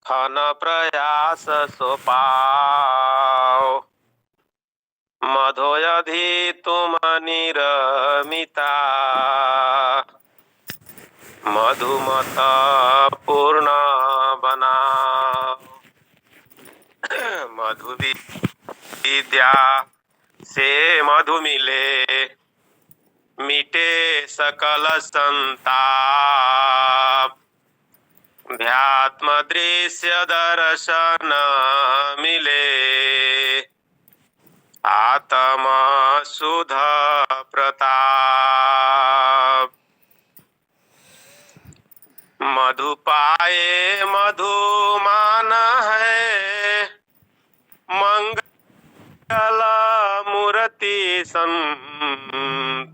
खन प्रयास सो पाओ, मधोयधि तुम निरमिता। मधुमत पूर्ण बनाओ, मधु विद्या से मधु मिले, मिटे सकल संताप। ध्यात्म दृश्य दर्शन मिले, आत्म सुध प्रताप। मधु पाए मधु मान है, मंगल मूर्ति संत।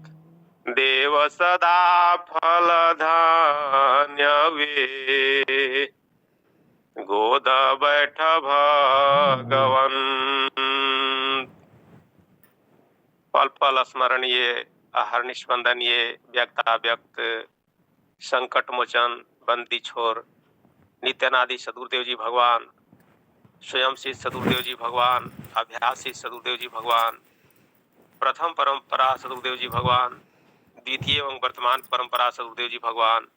देव सदा फल धान्य वे, गोद बैठ भगवन। पल पल स्मरणीय अहर्निश वंदनीय व्यक्ताव्यक्त संकट मोचन बंदी छोर नित्यानादि सदगुरुदेव जी भगवान, स्वयं श्री सदगुरुदेव जी भगवान, अभ्यास श्री सदगुरुदेव जी भगवान, प्रथम परंपरा सदगुरुदेव जी भगवान, द्वितीय एवं वर्तमान परंपरा सदगुरुदेव जी भगवान,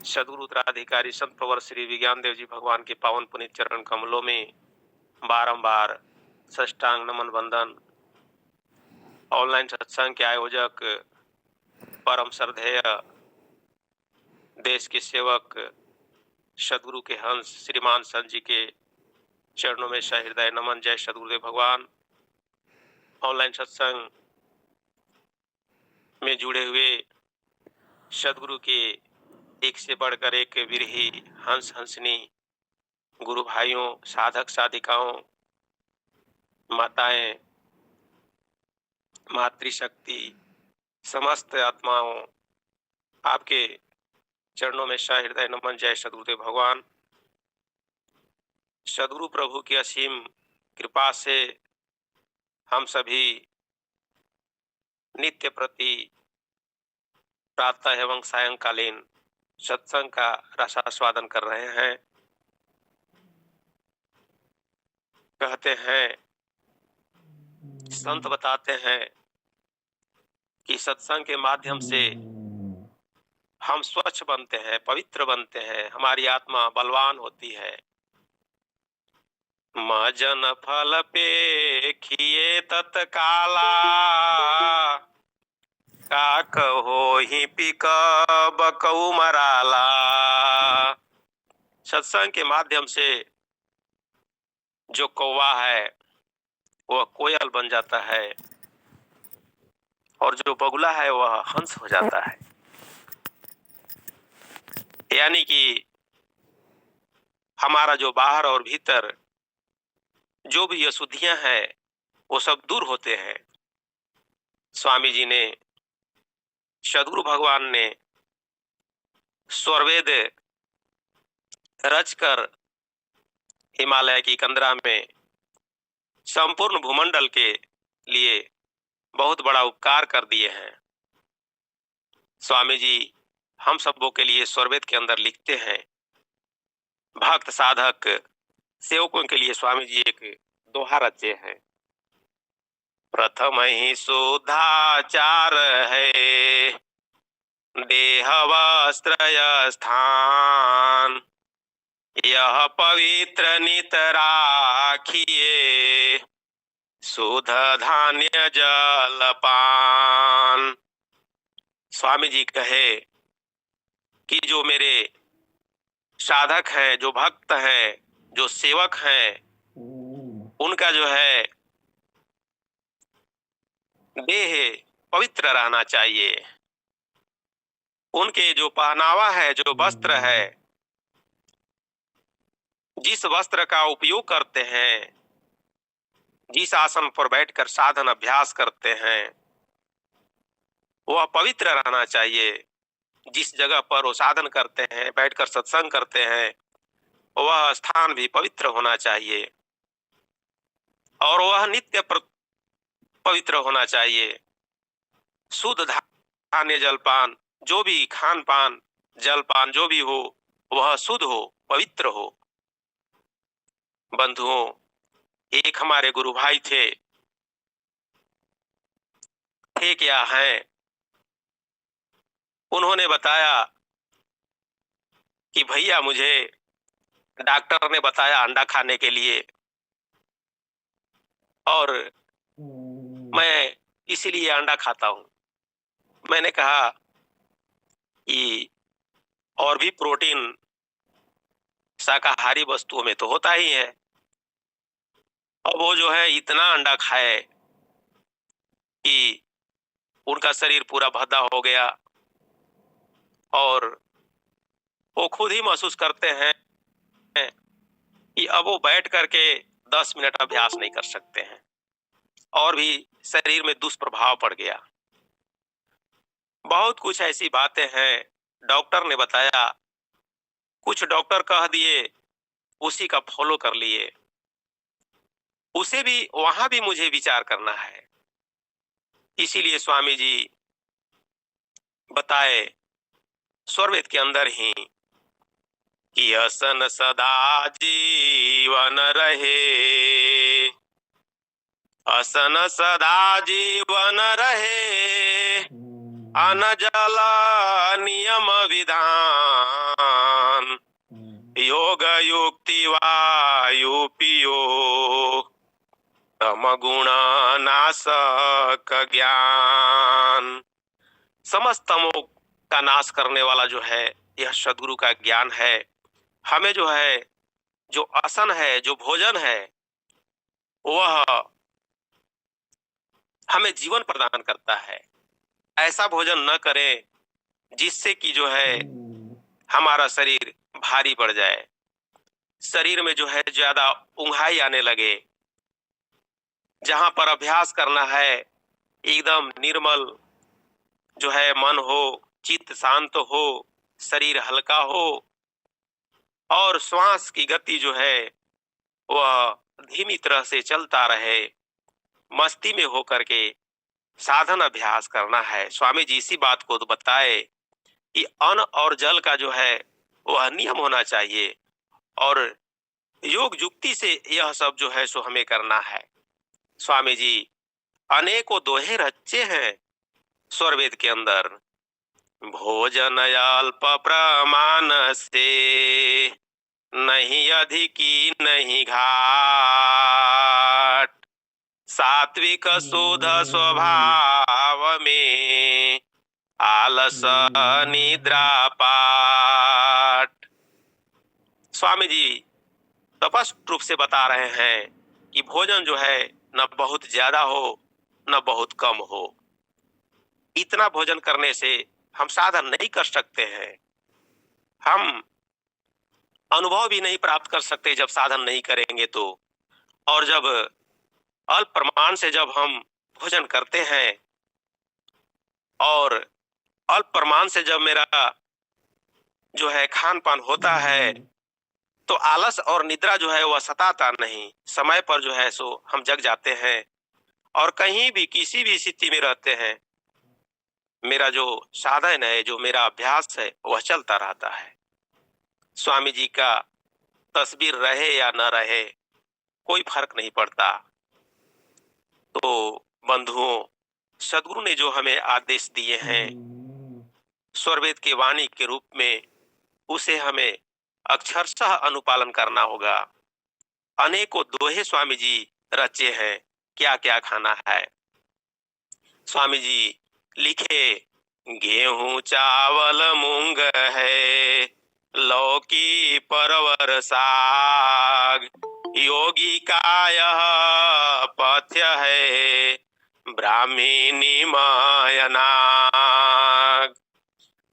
सदगुरु उत्तराधिकारी संत प्रवर श्री विज्ञान देव जी भगवान के पावन पुनीत चरण कमलों में बारंबार साष्टांग नमन वंदन। ऑनलाइन सत्संग के आयोजक परम श्रद्धेय देश के सेवक सदगुरु के हंस श्रीमान संत जी के चरणों में सहृदय नमन। जय सदगुरुदेव भगवान। ऑनलाइन सत्संग में जुड़े हुए सदगुरु के एक से बढ़कर एक विरही हंस हंसनी गुरु भाइयों, साधक साधिकाओं, माताएं, मातृशक्ति, समस्त आत्माओं, आपके चरणों में सहृदय नमन। जय सदगुरुदेव भगवान। सदगुरु प्रभु की असीम कृपा से हम सभी नित्य प्रति प्रातः एवं सायंकालीन सत्संग का रसास्वादन कर रहे हैं। कहते हैं, संत बताते हैं कि सत्संग के माध्यम से हम स्वच्छ बनते हैं, पवित्र बनते हैं, हमारी आत्मा बलवान होती है। मजन फल पे खिए तत्काला, का कहो ही पिक बकऊ मराला। सत्संग के माध्यम से जो कौवा है वह कोयल बन जाता है और जो बगुला है वह हंस हो जाता है। यानी कि हमारा जो बाहर और भीतर जो भी अशुद्धियां हैं वो सब दूर होते हैं। स्वामी जी ने, सदगुरु भगवान ने स्वरवेद रचकर हिमालय की कंदरा में संपूर्ण भूमंडल के लिए बहुत बड़ा उपकार कर दिए हैं। स्वामी जी हम सबों के लिए स्वरवेद के अंदर लिखते हैं। भक्त साधक सेवकों के लिए स्वामी जी एक दोहा रचे हैं। प्रथम ही शुद्धाचार है, देह वस्त्र स्थान। यह पवित्र नित राखिए, शुद्ध धान्य जलपान। स्वामी जी कहे कि जो मेरे साधक हैं, जो भक्त हैं, जो सेवक हैं, उनका जो है देह पवित्र रहना चाहिए। उनके जो पहनावा है, जो वस्त्र है, जिस वस्त्र का उपयोग करते हैं, जिस आसन पर बैठकर साधन अभ्यास करते हैं, वह पवित्र रहना चाहिए। जिस जगह पर वो साधन करते हैं, बैठकर सत्संग करते हैं, वह स्थान भी पवित्र होना चाहिए और वह नित्य पवित्र होना चाहिए। शुद्ध धान्य जलपान, जो भी खान पान जलपान जो भी हो वह शुद्ध हो, पवित्र हो। बंधुओं, एक हमारे गुरु भाई थे क्या हैं, उन्होंने बताया कि भैया मुझे डॉक्टर ने बताया अंडा खाने के लिए, और मैं इसीलिए अंडा खाता हूँ। मैंने कहा कि और भी प्रोटीन शाकाहारी वस्तुओं में तो होता ही है, और वो जो है इतना अंडा खाए कि उनका शरीर पूरा भद्दा हो गया, और वो खुद ही महसूस करते हैं कि अब वो बैठ करके 10 मिनट अभ्यास नहीं कर सकते हैं, और भी शरीर में दुष्प्रभाव पड़ गया। बहुत कुछ ऐसी बातें हैं डॉक्टर ने बताया, कुछ डॉक्टर कह दिए, उसी का फॉलो कर लिए। उसे भी वहां भी मुझे विचार करना है। इसीलिए स्वामी जी बताए स्वरवेद के अंदर ही कि असन सदा जीवन रहे, असन सदा जीवन रहे, अनजल नियम विधान, योग युक्ति वायु पियो, तम गुण नाशक ज्ञान। समस्त तमों का नाश करने वाला जो है यह सदगुरु का ज्ञान है। हमें जो है, जो आसन है, जो भोजन है, वह हमें जीवन प्रदान करता है। ऐसा भोजन न करें जिससे कि जो है हमारा शरीर भारी पड़ जाए, शरीर में जो है ज्यादा ऊंघाई आने लगे। जहां पर अभ्यास करना है एकदम निर्मल जो है मन हो, चित्त शांत हो, शरीर हल्का हो, और श्वास की गति जो है वह धीमी तरह से चलता रहे, मस्ती में होकर के साधन अभ्यास करना है। स्वामी जी इसी बात को तो बताए कि अन्न और जल का जो है वह नियम होना चाहिए, और योग युक्ति से यह सब जो है सो हमें करना है। स्वामी जी अनेकों दोहे रचे हैं स्वरवेद के अंदर। भोजन अल्प प्रमाण से, नहीं अधिकी नहीं घाट, सात्विक शुद्ध स्वभाव में, आलस निद्रा पाट। स्वामी जी स्पष्ट रूप से बता रहे हैं कि भोजन जो है न बहुत ज्यादा हो न बहुत कम हो। इतना भोजन करने से हम साधन नहीं कर सकते हैं, हम अनुभव भी नहीं प्राप्त कर सकते जब साधन नहीं करेंगे तो। और जब अल्प प्रमाण से जब हम भोजन करते हैं, और अल्प प्रमाण से जब मेरा जो है खान पान होता है, तो आलस और निद्रा जो है वह सताता नहीं। समय पर जो है सो हम जग जाते हैं, और कहीं भी किसी भी स्थिति में रहते हैं, मेरा जो साधन है, जो मेरा अभ्यास है, वह चलता रहता है। स्वामी जी का तस्वीर रहे या न रहे कोई फर्क नहीं पड़ता। तो बंधुओं, सदगुरु ने जो हमें आदेश दिए हैं स्वरवेद के वाणी के रूप में, उसे हमें अक्षरशः अनुपालन करना होगा। अनेकों दोहे स्वामी जी रचे हैं, क्या क्या खाना है। स्वामी जी लिखे, गेहूं चावल मूंग है, लौकी परवर साग, योगी का यह पथ्य है, ब्राह्मी निमयनाग।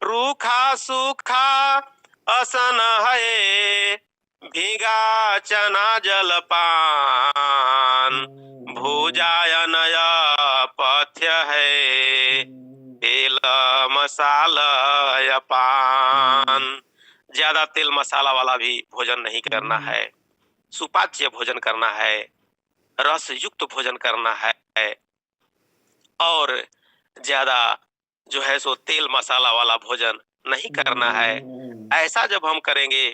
रूखा सूखा असन है, भीगा चना जलपान, भुजायन पथ्य है, तेल मसाला पान। ज्यादा तेल मसाला वाला भी भोजन नहीं करना है, सुपाच्य भोजन करना है, रस युक्त भोजन करना है, और ज्यादा जो है सो तेल मसाला वाला भोजन नहीं करना है। ऐसा जब हम करेंगे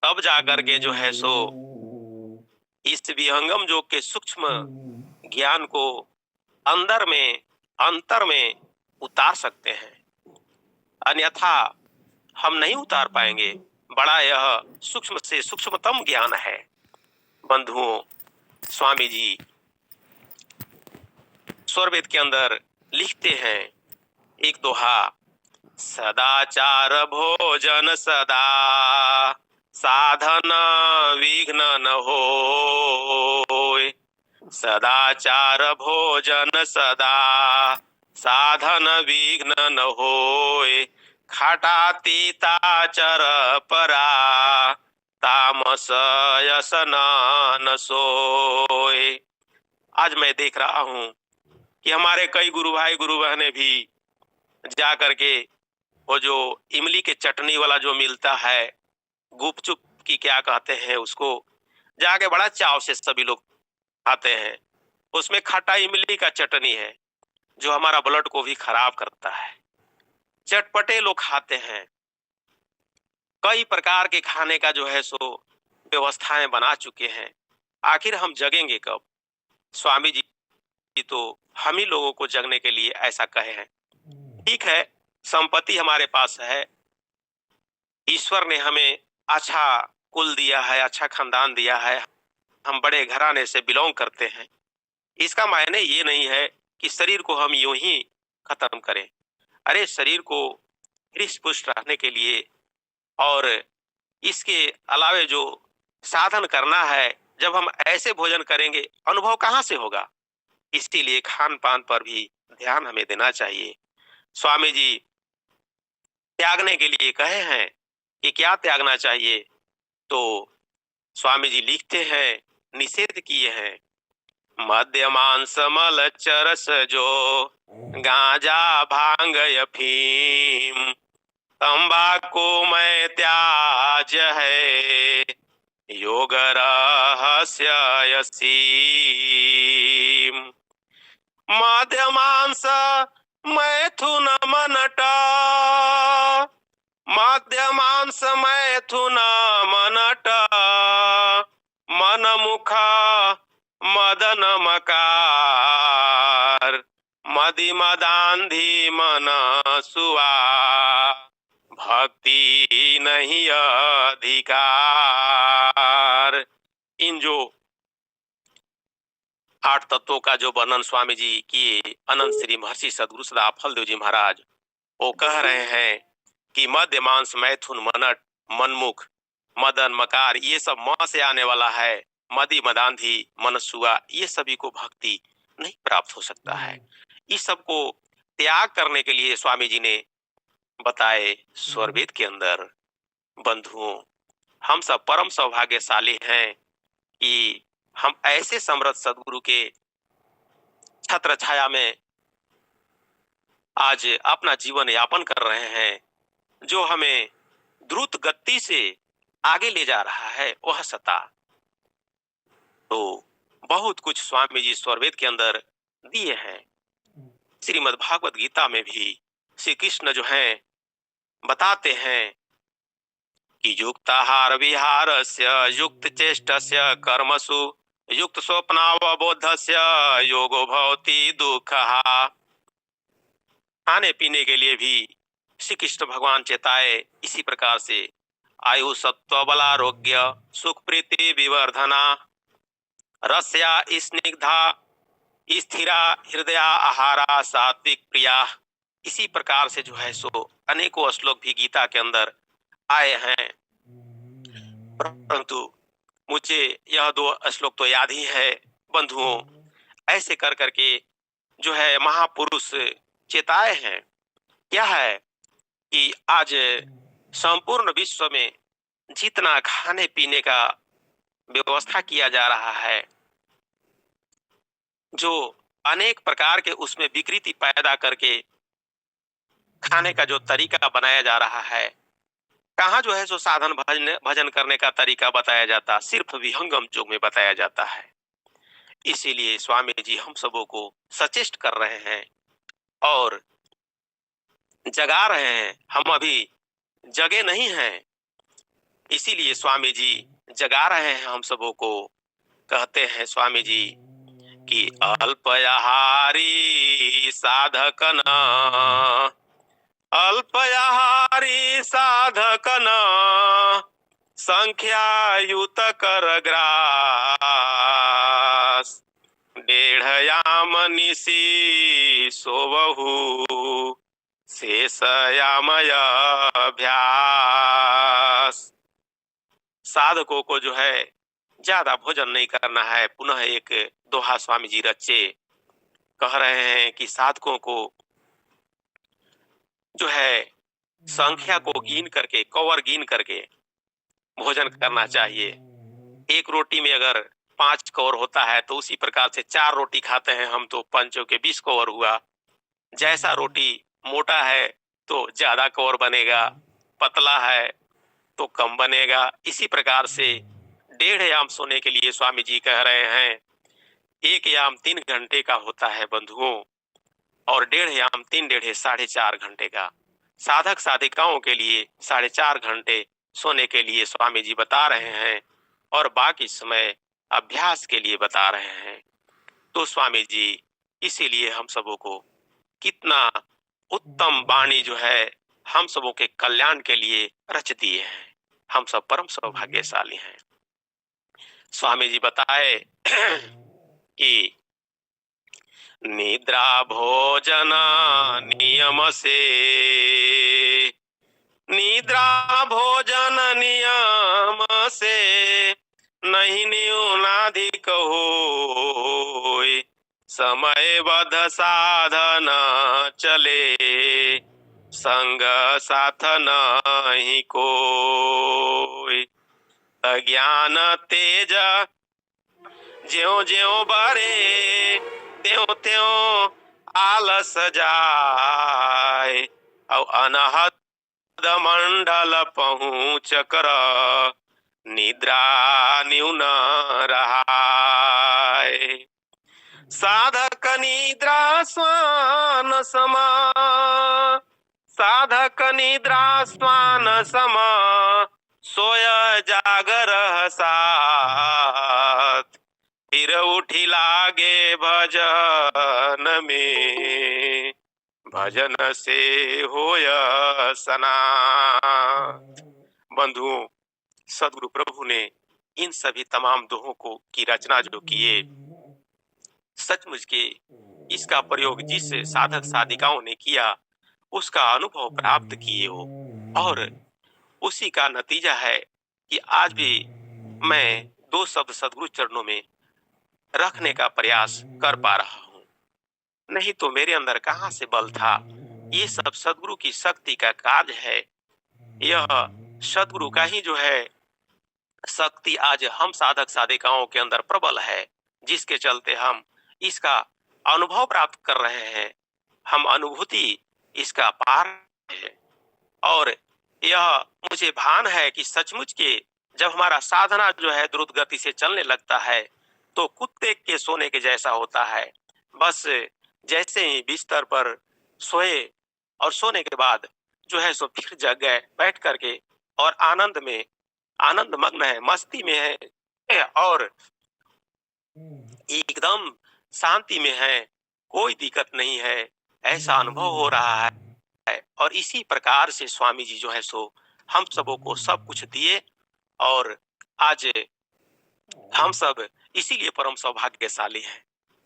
तब जा करके जो है सो इस विहंगम योग के सूक्ष्म ज्ञान को अंदर में, अंतर में उतार सकते हैं, अन्यथा हम नहीं उतार पाएंगे। बड़ा यह सूक्ष्म से सूक्ष्मतम ज्ञान है। बंधुओं, स्वामी जी स्वरवेद के अंदर लिखते हैं एक दोहा, सदाचार भोजन सदा साधन विघ्न न होय। सदाचार भोजन सदा साधन विघ्न न होय। खाटा तीता चर परा तामस यस न सोय। आज मैं देख रहा हूं कि हमारे कई गुरु भाई गुरु बहनें भी जा करके वो जो इमली के चटनी वाला जो मिलता है, गुपचुप की क्या कहते हैं उसको, जाके बड़ा चाव से सभी लोग खाते हैं। उसमें खट्टा इमली का चटनी है जो हमारा ब्लड को भी खराब करता है। चटपटे लोग खाते हैं, कई प्रकार के खाने का जो है सो व्यवस्थाएं बना चुके हैं। आखिर हम जगेंगे कब? स्वामी जी तो हम ही लोगों को जगने के लिए ऐसा कहे हैं। ठीक है, संपत्ति हमारे पास है, ईश्वर ने हमें अच्छा कुल दिया है, अच्छा खानदान दिया है, हम बड़े घराने से बिलोंग करते हैं। इसका मायने ये नहीं है कि शरीर को हम यूं ही खत्म करें। अरे शरीर को हृष्ट पुष्ट रहने के लिए और इसके अलावे जो साधन करना है, जब हम ऐसे भोजन करेंगे अनुभव कहाँ से होगा? इसीलिए खान पान पर भी ध्यान हमें देना चाहिए। स्वामी जी त्यागने के लिए कहे हैं कि क्या त्यागना चाहिए, तो स्वामी जी लिखते हैं, निषेध किए हैं, मद्य मांस मल चरस जो गांजा भांग अफीम तंबाकू में त्याज है योग रहस्य यसीम। मद्य मांस मैथुन मनट, मद्य मांस मैथुन मनट, मन मुख मदन मकार, मदि मदांधी मन सुआ, भक्ति नहीं अधिकार। इन जो 8 तत्वों का जो वर्णन स्वामी जी किए, अनंत श्री महर्षि सदगुरु सदा फलदेव जी महाराज वो कह रहे हैं कि मद्य मांस मैथुन मनट मनमुख मदन मकार, ये सब मां से आने वाला है। मदि मदांधी मनसुआ, ये सभी को भक्ति नहीं प्राप्त हो सकता है। इस सब को त्याग करने के लिए स्वामी जी ने बताए स्वरवेद के अंदर। बंधुओं, हम सब परम सौभाग्यशाली हैं कि हम ऐसे समर्थ सदगुरु के छत्र छाया में आज अपना जीवन यापन कर रहे हैं। जो हमें द्रुत गति से आगे ले जा रहा है वह सता। तो बहुत कुछ स्वामी जी स्वरवेद के अंदर दिए हैं। श्रीमद् भागवत गीता में भी श्री कृष्ण जो हैं बताते हैं कि युक्ताहार विहारस्य युक्त चेष्टस्य कर्मसु युक्त स्वप्नावबोधस्य योगो भवति दुःखः। खाने पीने के लिए भी श्री कृष्ण भगवान चेताए इसी प्रकार से, आयु सत्व बलारोग्य सुख प्रीति विवर्धना रस्या स्निग्धा स्थिरा हृदया आहारा सात्विक प्रिया। इसी प्रकार से जो है सो अनेकों श्लोक भी गीता के अंदर आए हैं, परंतु मुझे यह 2 श्लोक तो याद ही है। बंधुओं, ऐसे कर करके जो है महापुरुष चेताए हैं। क्या है कि आज संपूर्ण विश्व में जितना खाने पीने का व्यवस्था किया जा रहा है, जो अनेक प्रकार के उसमें विकृति पैदा करके खाने का जो तरीका बनाया जा रहा है, कहाँ जो है सो साधन भजन करने का तरीका बताया जाता, सिर्फ विहंगम योग में बताया जाता है। इसीलिए स्वामी जी हम सबों को सचेष्ट कर रहे हैं और जगा रहे हैं। हम अभी जगे नहीं हैं, इसीलिए स्वामी जी जगा रहे हैं हम सबों को कहते हैं स्वामी जी कि अल्पयाहारी साधकन, अल्पयाहारी साधकन, संख्यायुत कर ग्रास, 1.5 याम निसी सोवहु, शेष यामय अभ्यास। साधकों को जो है ज्यादा भोजन नहीं करना है। पुनः एक दोहा स्वामी जी रचे, कह रहे हैं कि साधकों को जो है संख्या को गिन करके, कवर गिन करके भोजन करना चाहिए। एक रोटी में अगर 5 कवर होता है तो उसी प्रकार से 4 रोटी खाते हैं हम तो 5 के 20 कवर हुआ। जैसा रोटी मोटा है तो ज्यादा कवर बनेगा, पतला है तो कम बनेगा। इसी प्रकार से 1.5 याम सोने के लिए स्वामी जी कह रहे हैं। 1 याम 3 घंटे का होता है बंधुओं, और 1.5 याम 3 डेढ़े 4.5 घंटे का। साधक साधिकाओं के लिए 4.5 घंटे सोने के लिए स्वामी जी बता रहे हैं, और बाकी समय अभ्यास के लिए बता रहे हैं। तो स्वामी जी इसीलिए हम सबों को कितना उत्तम वाणी जो है हम सबों के कल्याण के लिए रच दिए हैं। हम सब परम सौभाग्यशाली हैं। स्वामी जी बताए कि निद्रा भोजन नियम से, निद्रा भोजन नियम से, नहीं न्यूनाधिक होय, समय बध साधन चले, संग साथ नहीं कोय। अज्ञान तेज ज्यों ज्यों बढ़े, त्यों त्यों आलस जाए, और अनहद मंडल पहुँच कर निद्रा न्यून रहाय। साधक निद्रा स्वान समा, साधक निद्रा स्वान समा, सोय जागर साथ, फिर उठी लागे भजन में, भजन से होय सनाथ। बंधुओं, सदगुरु प्रभु ने इन सभी तमाम दोहों को की रचना जो किए, सचमुच के इसका प्रयोग जिस साधक साधिकाओं ने किया उसका अनुभव प्राप्त किए हो, और उसी का नतीजा है कि आज भी मैं 2 शब्द सदगुरु चरणों में रखने का प्रयास कर पा रहा हूँ। नहीं तो मेरे अंदर कहाँ से बल था। ये सब सदगुरु की शक्ति का कार्य है। यह सदगुरु का ही जो है शक्ति आज हम साधक साधिकाओं के अंदर प्रबल है, जिसके चलते हम इसका अनुभव प्राप्त कर रहे हैं। हम अनुभूति इसका पार है, और यह मुझे भान है कि सचमुच के जब हमारा साधना जो है द्रुत गति से चलने लगता है तो कुत्ते के सोने के जैसा होता है। बस जैसे ही बिस्तर पर सोए और सोने के बाद जो है सो फिर जग गए बैठ करके, और आनंद में आनंद मग्न है, मस्ती में है, और एकदम शांति में है, कोई दिक्कत नहीं है, ऐसा अनुभव हो रहा है। और इसी प्रकार से स्वामी जी जो है सो हम सबों को सब कुछ दिए, और आज हम सब इसीलिए परम सौभाग्यशाली हैं।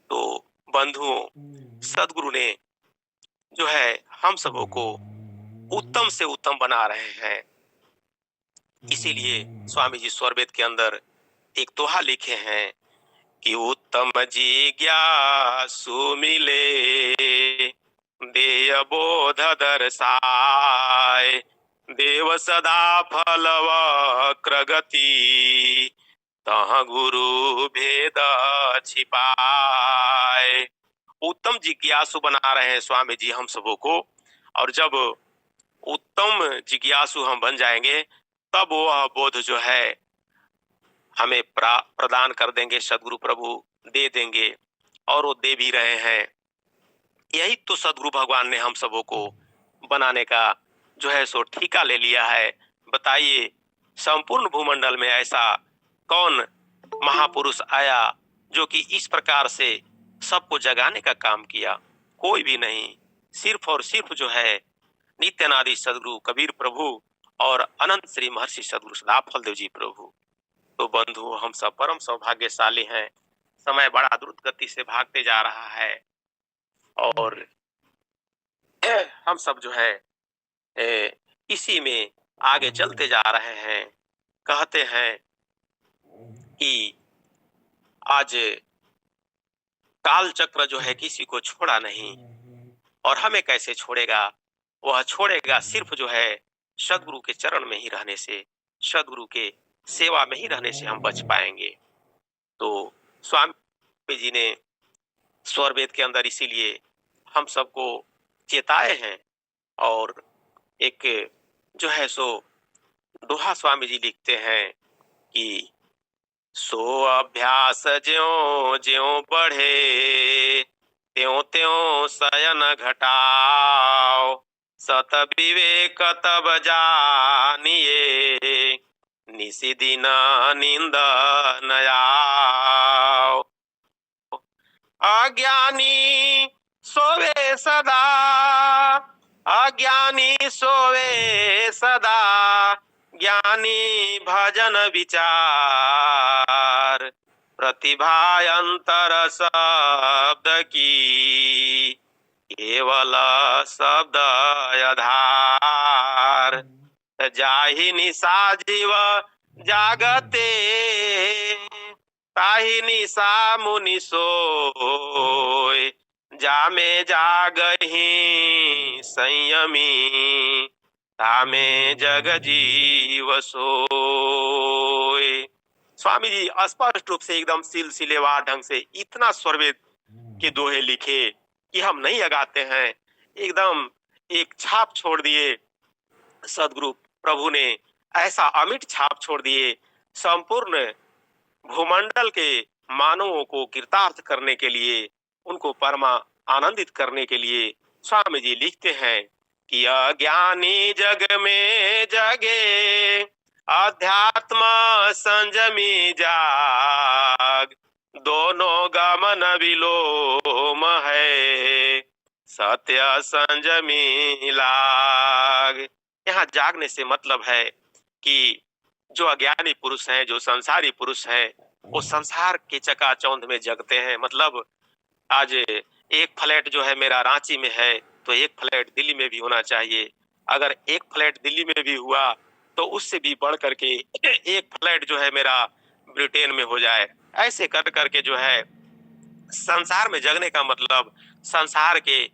तो बंधुओं, सदगुरु ने जो है हम सबों को उत्तम से उत्तम बना रहे हैं। इसीलिए स्वामी जी स्वरवेद के अंदर एक दोहा लिखे हैं कि उत्तम जिज्ञासु मिले, देय बोध दर्शाय, देव सदा फल वक्र गति, तह गुरु भेद छिपाए। उत्तम जिज्ञासु बना रहे हैं स्वामी जी हम सबों को, और जब उत्तम जिज्ञासु हम बन जाएंगे तब वह बोध जो है हमें प्रदान कर देंगे, सदगुरु प्रभु दे देंगे, और वो दे भी रहे हैं। यही तो सदगुरु भगवान ने हम सबों को बनाने का जो है सो ठीका ले लिया है। बताइए, संपूर्ण भूमंडल में ऐसा कौन महापुरुष आया जो कि इस प्रकार से सबको जगाने का काम किया? कोई भी नहीं, सिर्फ और सिर्फ जो है नित्यानादि सदगुरु कबीर प्रभु और अनंत श्री महर्षि सदगुरु सदाफल देव जी प्रभु। तो बंधु, हम सब परम सौभाग्यशाली हैं। समय बड़ा द्रुत गति से भागते जा रहा है और हम सब जो है इसी में आगे चलते जा रहे हैं। कहते हैं कि आज काल चक्र जो है किसी को छोड़ा नहीं, और हमें कैसे छोड़ेगा? वह छोड़ेगा सिर्फ जो है सदगुरु के चरण में ही रहने से, सदगुरु के सेवा में ही रहने से हम बच पाएंगे। तो स्वामी जी ने स्वर वेद के अंदर इसीलिए हम सबको चेताए हैं, और एक जो है सो दोहा स्वामी जी लिखते हैं कि सो अभ्यास ज्यों ज्यों बढ़े, त्यों त्यों शयन घटाओ, सत विवेक तब जानिए, निसी दिन नींद न आओ। अज्ञानी सोवे सदा, अज्ञानी सोवे सदा, ज्ञानी भजन विचार, प्रतिभा अंतर शब्द की, केवल शब्द आधार, जाहि निशा जीव जागते, ताहि निशा मुनि सोय, जामे जागहि संयमी, तामे जग जीव सोय। स्वामी जी स्पष्ट रूप से एकदम सिलसिलेवार ढंग से इतना स्वरवेद के दोहे लिखे कि हम नहीं लगाते हैं, एकदम एक छाप छोड़ दिए। सदगुरु प्रभु ने ऐसा अमिट छाप छोड़ दिए, संपूर्ण भूमंडल के मानवों को कृतार्थ करने के लिए, उनको परमा आनंदित करने के लिए स्वामी जी लिखते हैं कि अज्ञानी जग में जगे, अध्यात्म संजमी जाग, दोनों गमन विलोम है, सत्य संजमी लाग। यहाँ जागने से मतलब है कि जो अज्ञानी पुरुष हैं, जो संसारी पुरुष हैं, वो संसार के चकाचौंध में जगते हैं। मतलब आज एक फ्लैट जो है मेरा रांची में है, तो एक फ्लैट दिल्ली में भी होना चाहिए। अगर एक फ्लैट दिल्ली में भी हुआ तो उससे भी बढ़ करके एक फ्लैट जो है मेरा ब्रिटेन में हो जाए। ऐसे कर करके जो है संसार में जगने का मतलब संसार के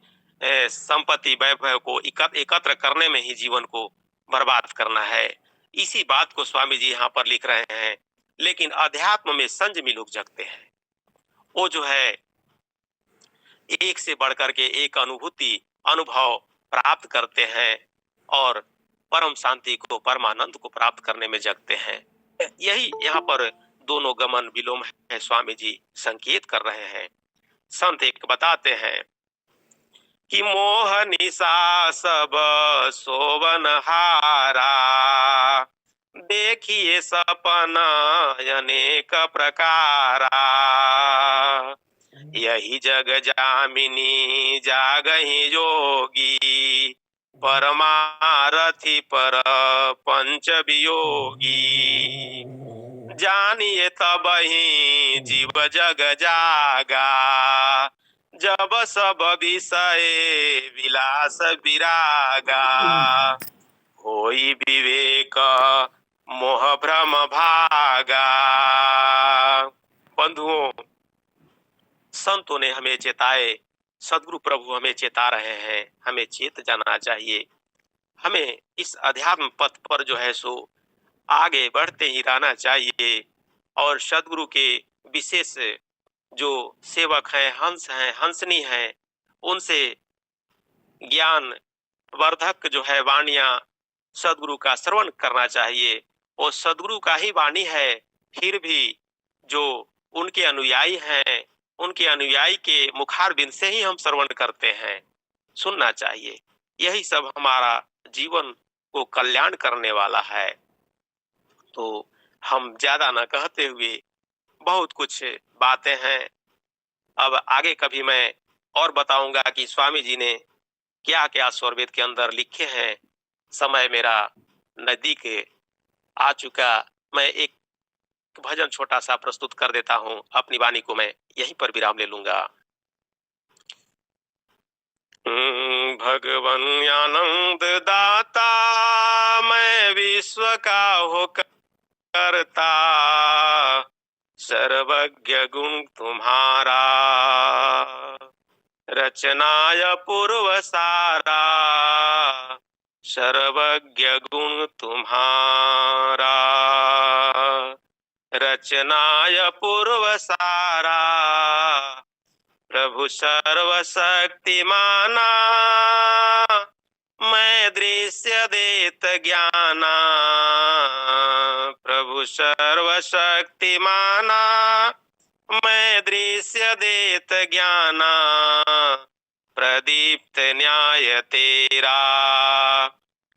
संपत्ति वैभव को एकत्र करने में ही जीवन को बर्बाद करना है। इसी बात को स्वामी जी यहाँ पर लिख रहे हैं। लेकिन अध्यात्म में संयमी लोग जगते हैं, वो जो है एक से बढ़कर के एक अनुभव प्राप्त करते हैं और परम शांति को, परमानंद को प्राप्त करने में जगते हैं। यही यहाँ पर दोनों गमन विलोम है, स्वामी जी संकेत कर रहे हैं। संत एक बताते हैं कि मोह निशा सब सोवन हारा, देखिए सपन अनेक प्रकारा, यही जग जामिनी जागहि जोगी, परमारथी पर पंच वियोगी, जानिए तबहि जीव जग जागा, जब सब विषय विलास विरागा, होई विवेक मोह भ्रम भागा। बंधुओं, संतों ने हमें चेताए, सदगुरु प्रभु हमें चेता रहे हैं, हमें चेत जाना चाहिए। हमें इस अध्यात्म पथ पर जो है सो आगे बढ़ते ही रहना चाहिए, और सदगुरु के विशेष जो सेवक हैं, हंस हैं, हंसनी हैं, उनसे ज्ञान वर्धक जो है वाणियां सदगुरु का श्रवण करना चाहिए। वो सदगुरु का ही वाणी है, फिर भी जो उनके अनुयायी हैं, उनके अनुयायी के मुखारबिंद से ही हम श्रवण करते हैं, सुनना चाहिए। यही सब हमारा जीवन को कल्याण करने वाला है। तो हम ज्यादा न कहते हुए बहुत कुछ बातें हैं। अब आगे कभी मैं और बताऊंगा कि स्वामी जी ने क्या क्या स्वरवेद के अंदर लिखे हैं। समय मेरा नजदीक आ चुका। मैं एक भजन छोटा सा प्रस्तुत कर देता हूं। अपनी वाणी को मैं यहीं पर विराम ले लूंगा। भगवन आनंद दाता, मैं विश्व का हो करता, सर्वज्ञ गुण तुम्हारा, रचनाय पूर्व सारा, सर्वज्ञ गुण तुम्हारा, रचनाय पूर्व सारा, प्रभु सर्वशक्तिमाना, मैं दृश्य देत ज्ञाना, प्रभु सर्वशक्तिमाना, मैं दृश्य देत ज्ञाना, प्रदीप्त न्याय तेरा,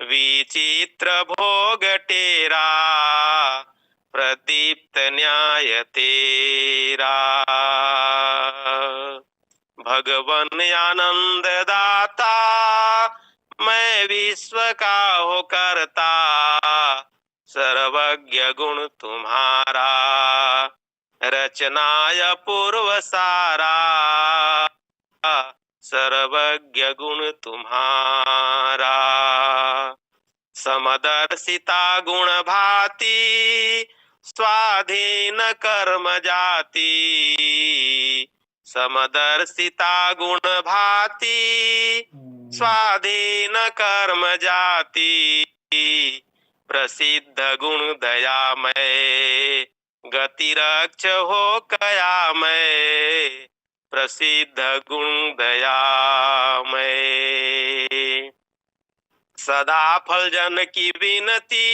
विचित्र भोग तेरा, प्रदीप्त न्याय तेरा। भगवन आनंद दाता, मैं विश्व का हो करता, सर्वज्ञ गुण तुम्हारा, रचनाय पूर्व सारा, सर्वज्ञ गुण तुम्हारा, समदर्शिता गुण भाति, स्वाधीन कर्म जाति, समदर्शिता गुण भाति, स्वाधीन कर्म जाति, प्रसिद्ध गुण दयामय, गति रक्ष हो कयामय, प्रसिद्ध गुण दयामय, सदा फल जन की विनती,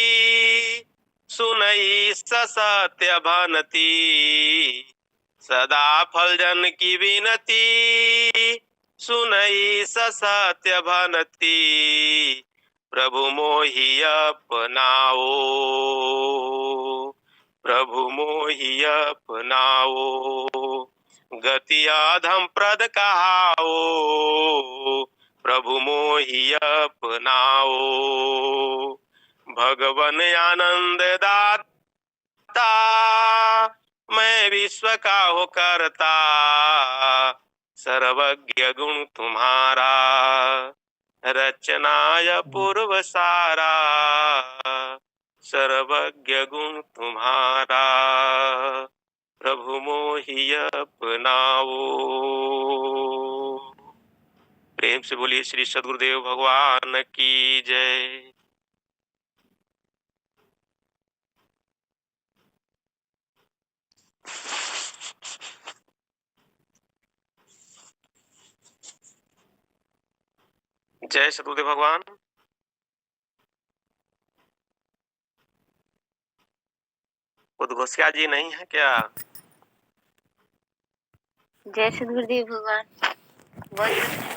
सुनई सत्य भनती, सदा फल जन की विनती, सुनई सत्य भनती, प्रभु मोहि अपनाओ, प्रभु मोहि अपनाओ, गति अधम प्रद कहाओ, प्रभु मोहि अपनाओ। भगवन आनंद दाता, मैं विश्व का हो करता, सर्वज्ञ गुण तुम्हारा, रचनाय पूर्व सारा, सर्वज्ञ गुण तुम्हारा, प्रभु मोहि अपनाओ। प्रेम से बोलिए श्री सद्गुरुदेव भगवान की जय। जय सद्गुरुदेव भगवान। उद्घोषिया जी नहीं है क्या? जय सद्गुरुदेव भगवान। बहुत